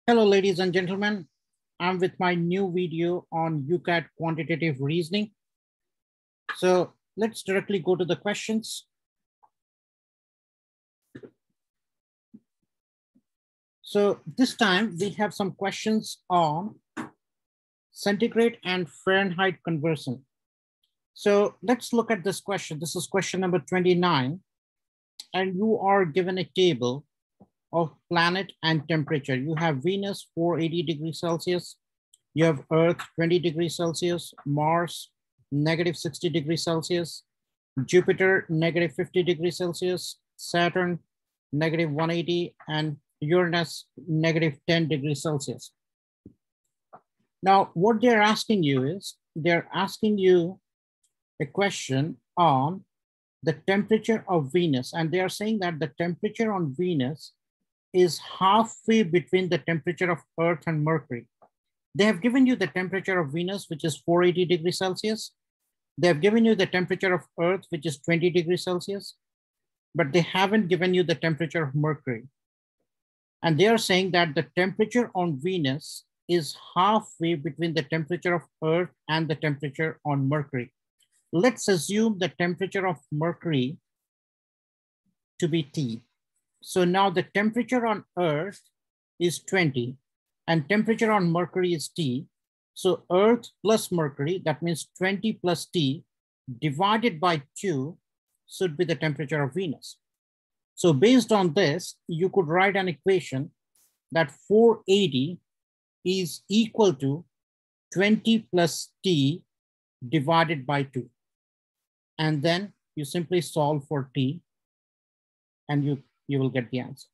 Hello, ladies and gentlemen. I'm with my new video on UCAT quantitative reasoning. So let's directly go to the questions. So this time we have some questions on centigrade and Fahrenheit conversion. So let's look at this question. This is question number 29. And you are given a table of planet and temperature. You have Venus 480 degrees Celsius. You have Earth 20 degrees Celsius, Mars negative 60 degrees Celsius, Jupiter negative 50 degrees Celsius, Saturn negative 180, and Uranus negative 10 degrees Celsius. Now, what they're asking you is, they're asking you a question on the temperature of Venus. And they are saying that the temperature on Venus is halfway between the temperature of Earth and Mercury. They have given you the temperature of Venus, which is 480 degrees Celsius. They have given you the temperature of Earth, which is 20 degrees Celsius, but they haven't given you the temperature of Mercury. And they are saying that the temperature on Venus is halfway between the temperature of Earth and the temperature on Mercury. Let's assume the temperature of Mercury to be T. So now the temperature on Earth is 20 and temperature on Mercury is T. So Earth plus Mercury, that means 20 plus T divided by 2 should be the temperature of Venus. So based on this, you could write an equation that 480 is equal to 20 plus T divided by 2. And then you simply solve for T and you will get the answer.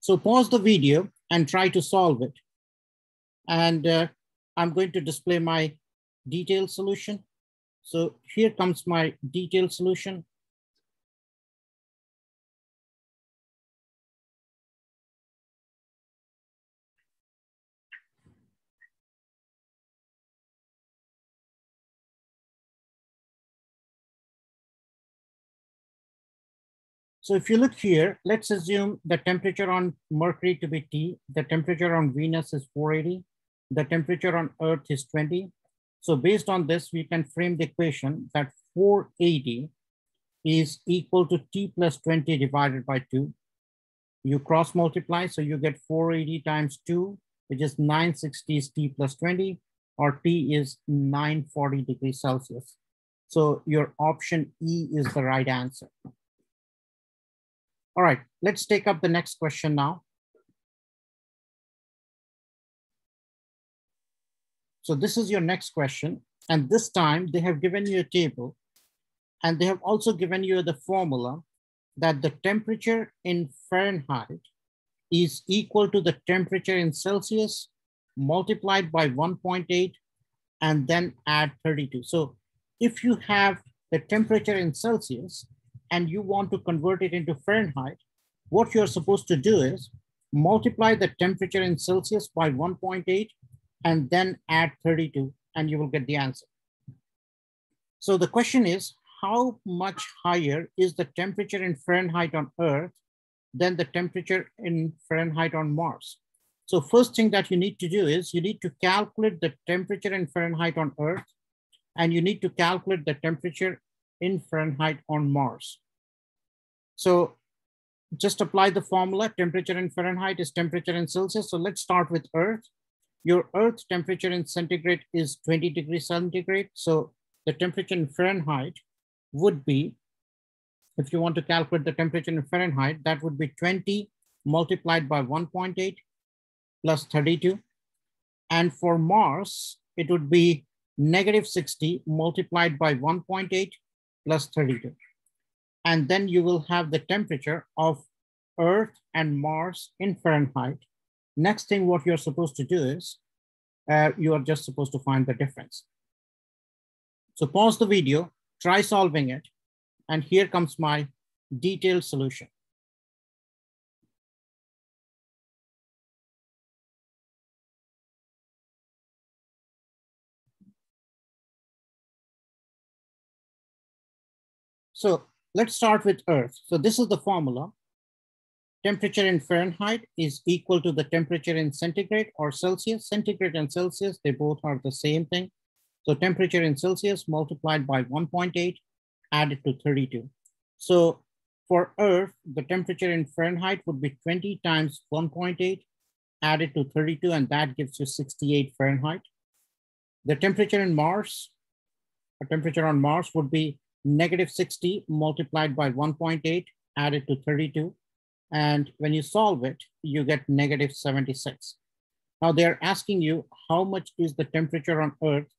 So pause the video and try to solve it. And I'm going to display my detailed solution. So here comes my detailed solution. So if you look here, let's assume the temperature on Mercury to be T, the temperature on Venus is 480, the temperature on Earth is 20. So based on this, we can frame the equation that 480 is equal to T plus 20 divided by 2. You cross multiply, so you get 480 times 2, which is 960 is T plus 20, or T is 940 degrees Celsius. So your option E is the right answer. All right, let's take up the next question now. So this is your next question. And this time they have given you a table and they have also given you the formula that the temperature in Fahrenheit is equal to the temperature in Celsius multiplied by 1.8 and then add 32. So if you have the temperature in Celsius and you want to convert it into Fahrenheit, what you're supposed to do is multiply the temperature in Celsius by 1.8 and then add 32 and you will get the answer. So the question is, how much higher is the temperature in Fahrenheit on Earth than the temperature in Fahrenheit on Mars? So first thing that you need to do is you need to calculate the temperature in Fahrenheit on Earth and you need to calculate the temperature in Fahrenheit on Mars. So just apply the formula. Temperature in Fahrenheit is temperature in Celsius. So let's start with Earth. Your Earth temperature in centigrade is 20 degrees centigrade. So the temperature in Fahrenheit would be, if you want to calculate the temperature in Fahrenheit, that would be 20 multiplied by 1.8 plus 32. And for Mars, it would be negative 60 multiplied by 1.8 plus 32. And then you will have the temperature of Earth and Mars in Fahrenheit. Next thing, what you're supposed to do is you are just supposed to find the difference. So pause the video, try solving it, and here comes my detailed solution. So let's start with Earth. So this is the formula. temperature in Fahrenheit is equal to the temperature in centigrade or Celsius. Centigrade and Celsius, they both are the same thing. So temperature in Celsius multiplied by 1.8 added to 32. So for Earth, the temperature in Fahrenheit would be 20 times 1.8 added to 32, and that gives you 68 Fahrenheit. The temperature in Mars, a temperature on Mars would be -60 multiplied by 1.8 added to 32. And when you solve it, you get -76. Now they're asking you how much is the temperature on Earth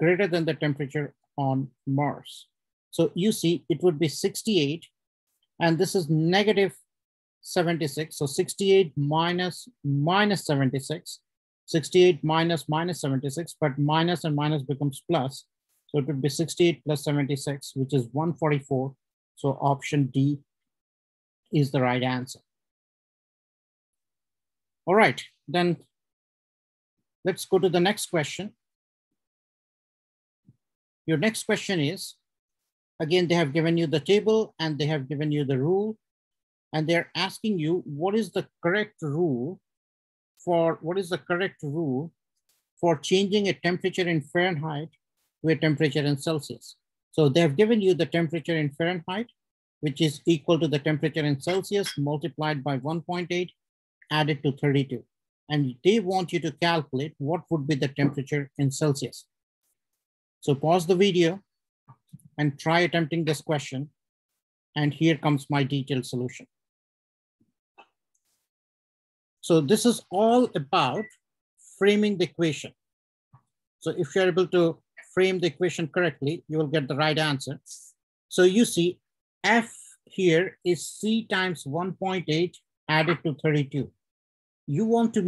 greater than the temperature on Mars. So you see it would be 68, and this is -76. So 68 minus 76, 68 minus 76, but minus and minus becomes plus. So it would be 68 plus 76, which is 144. So option D is the right answer. All right, then let's go to the next question. Your next question is, again, they have given you the table and they have given you the rule, and they're asking you what is the correct rule for changing a temperature in Fahrenheit to a temperature in Celsius. So they have given you the temperature in Fahrenheit, which is equal to the temperature in Celsius multiplied by 1.8 added to 32. And they want you to calculate what would be the temperature in Celsius. So pause the video and try attempting this question. And here comes my detailed solution. So this is all about framing the equation. So if you're able to frame the equation correctly, you will get the right answer. So you see F here is C times 1.8 added to 32. You want to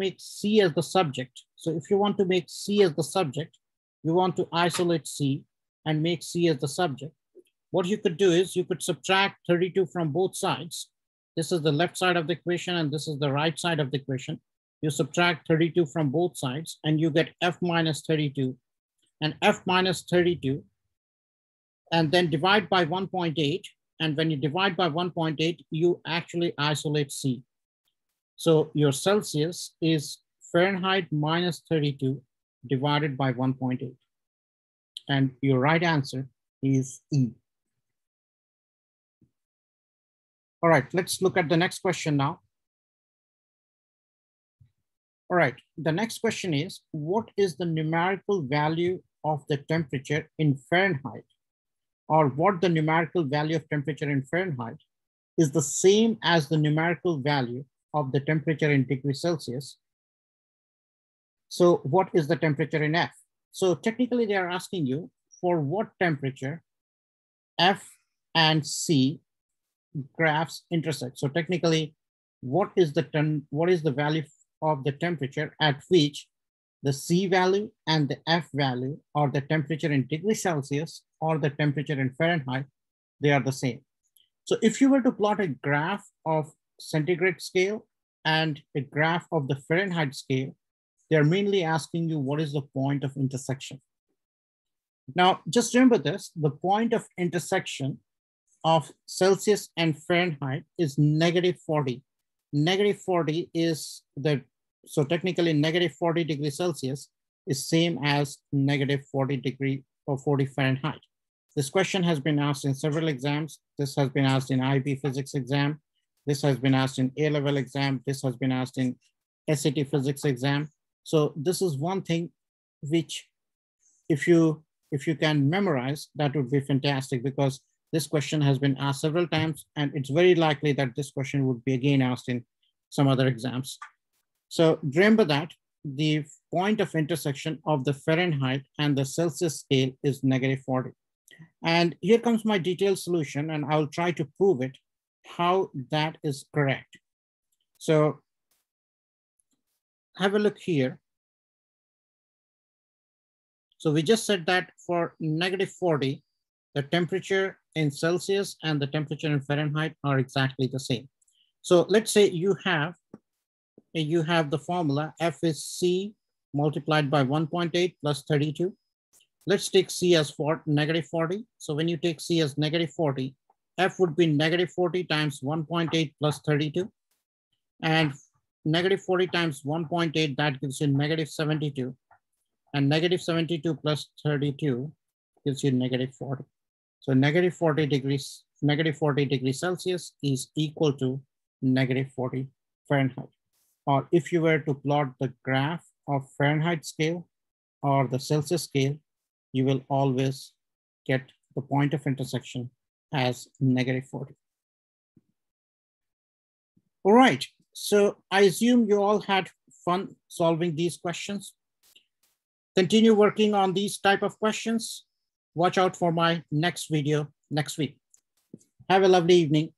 make C as the subject. So if you want to make C as the subject, you want to isolate C and make C as the subject. What you could do is you could subtract 32 from both sides. This is the left side of the equation and this is the right side of the equation. You subtract 32 from both sides and you get F minus 32 and F minus 32, and then divide by 1.8. And when you divide by 1.8, you actually isolate C. So your Celsius is Fahrenheit minus 32 divided by 1.8. And your right answer is E. All right, let's look at the next question now. All right, the next question is, what is the numerical value of the temperature in Fahrenheit? Or what the numerical value of temperature in Fahrenheit is the same as the numerical value of the temperature in degrees Celsius. So what is the temperature in F? So technically they are asking you for what temperature F and C graphs intersect. So technically, what is the value of the temperature at which the C value and the F value, or the temperature in degrees Celsius or the temperature in Fahrenheit, they are the same. So if you were to plot a graph of centigrade scale and a graph of the Fahrenheit scale, they're mainly asking you what is the point of intersection. Now, just remember this, the point of intersection of Celsius and Fahrenheit is -40. -40 is so technically -40 degrees Celsius is same as -40 degree or 40 Fahrenheit. This question has been asked in several exams. This has been asked in IB physics exam. This has been asked in A-level exam. This has been asked in SAT physics exam. So this is one thing which if you can memorize, that would be fantastic, because this question has been asked several times and it's very likely that this question would be again asked in some other exams. So remember that the point of intersection of the Fahrenheit and the Celsius scale is -40. And here comes my detailed solution, and I'll try to prove it, how that is correct. So have a look here. So we just said that for -40, the temperature in Celsius and the temperature in Fahrenheit are exactly the same. So let's say you have the formula F is C multiplied by 1.8 plus 32. Let's take C as for -40. So when you take C as -40, F would be negative 40 times 1.8 plus 32. And negative 40 times 1.8, that gives you negative 72. And negative 72 plus 32 gives you negative 40. So negative 40 degrees Celsius is equal to negative 40 Fahrenheit. Or if you were to plot the graph of Fahrenheit scale or the Celsius scale, you will always get the point of intersection as negative 40. All right, so I assume you all had fun solving these questions. Continue working on these type of questions. Watch out for my next video next week. Have a lovely evening.